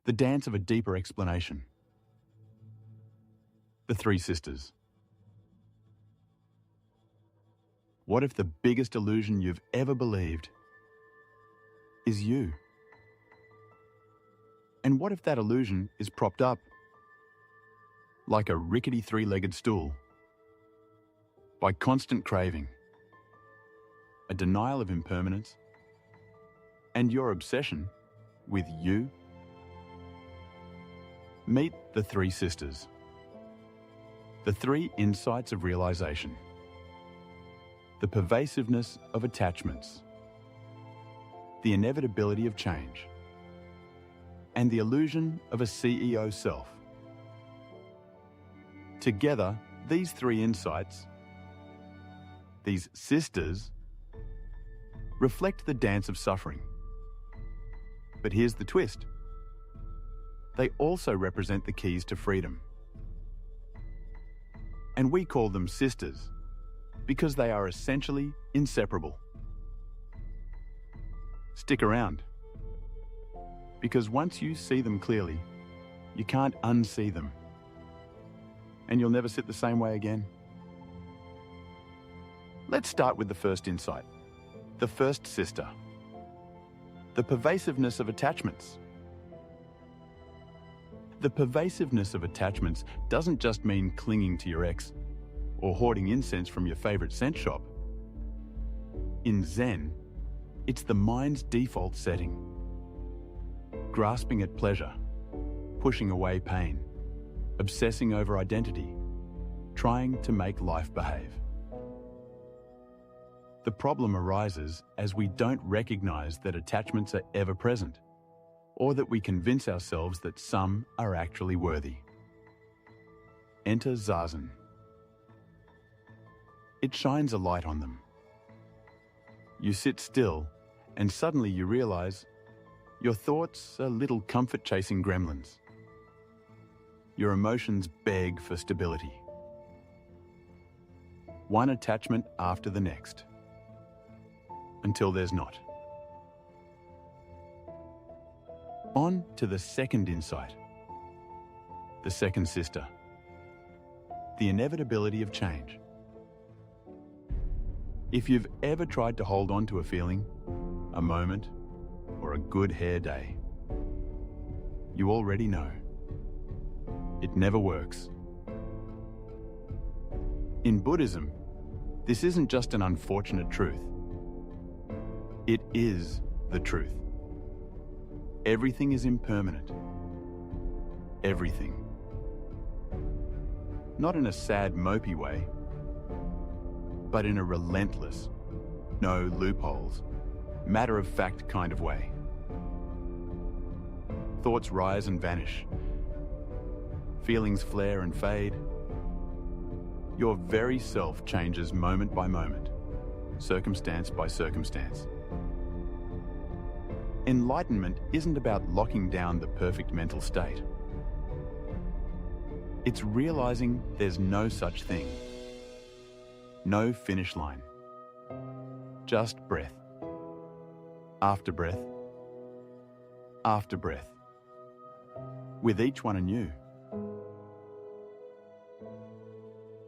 The dance of a deeper explanation. The Three Sisters. What if the biggest illusion you've ever believed is you? And what if that illusion is propped up like a rickety three-legged stool by constant craving, a denial of impermanence, and your obsession with you? Meet the Three Sisters. The three insights of realization. The pervasiveness of attachments. The inevitability of change. And the illusion of a CEO self. Together, these three insights, these sisters, reflect the dance of suffering. But here's the twist. They also represent the keys to freedom. And we call them sisters because they are essentially inseparable. Stick around, because once you see them clearly, you can't unsee them, and you'll never sit the same way again. Let's start with the first insight, the first sister, the pervasiveness of attachments. The pervasiveness of attachments doesn't just mean clinging to your ex or hoarding incense from your favorite scent shop. In Zen, it's the mind's default setting. Grasping at pleasure, pushing away pain, obsessing over identity, trying to make life behave. The problem arises as we don't recognize that attachments are ever present, or that we convince ourselves that some are actually worthy. Enter zazen. It shines a light on them. You sit still, and suddenly you realize your thoughts are little comfort-chasing gremlins. Your emotions beg for stability. One attachment after the next, until there's not. On to the second insight, the second sister, the inevitability of change. If you've ever tried to hold on to a feeling, a moment, or a good hair day, you already know. It never works. In Buddhism, this isn't just an unfortunate truth. It is the truth. Everything is impermanent. Everything. Not in a sad, mopey way, but in a relentless, no loopholes, matter-of-fact kind of way. Thoughts rise and vanish. Feelings flare and fade. Your very self changes moment by moment, circumstance by circumstance. Enlightenment isn't about locking down the perfect mental state. It's realizing there's no such thing. No finish line. Just breath. After breath. After breath. With each one anew.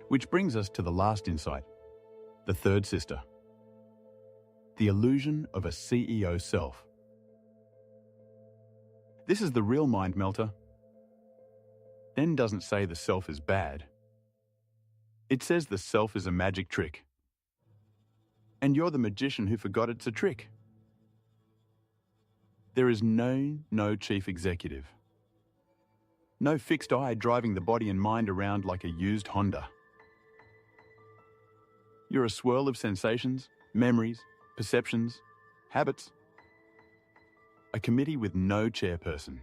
Which brings us to the last insight, the third sister. The illusion of a CEO self. This is the real mind melter. Zen doesn't say the self is bad. It says the self is a magic trick. And you're the magician who forgot it's a trick. There is no chief executive. No fixed eye driving the body and mind around like a used Honda. You're a swirl of sensations, memories, perceptions, habits. A committee with no chairperson.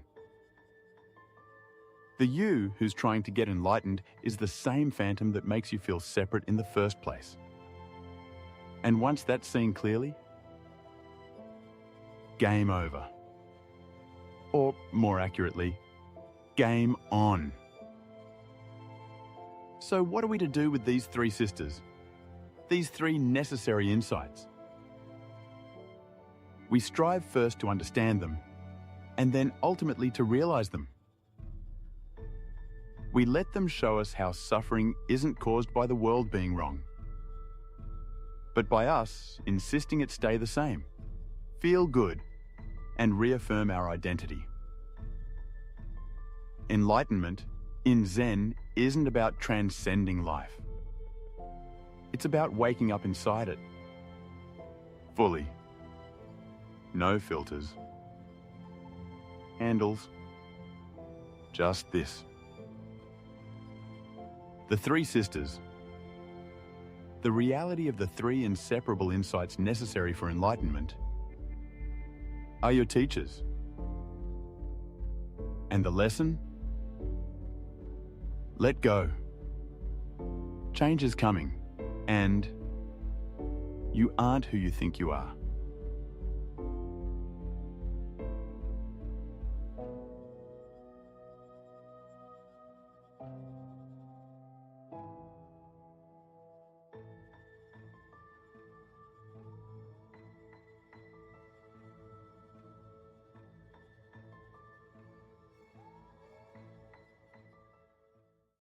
The you who's trying to get enlightened is the same phantom that makes you feel separate in the first place. And once that's seen clearly, game over. Or more accurately, game on. So what are we to do with these three sisters? These three necessary insights? We strive first to understand them, and then ultimately to realize them. We let them show us how suffering isn't caused by the world being wrong, but by us insisting it stay the same, feel good, and reaffirm our identity. Enlightenment in Zen isn't about transcending life. It's about waking up inside it, fully. No filters, handles, just this. The Three Sisters. The reality of the three inseparable insights necessary for enlightenment are your teachers. And the lesson? Let go. Change is coming, and you aren't who you think you are.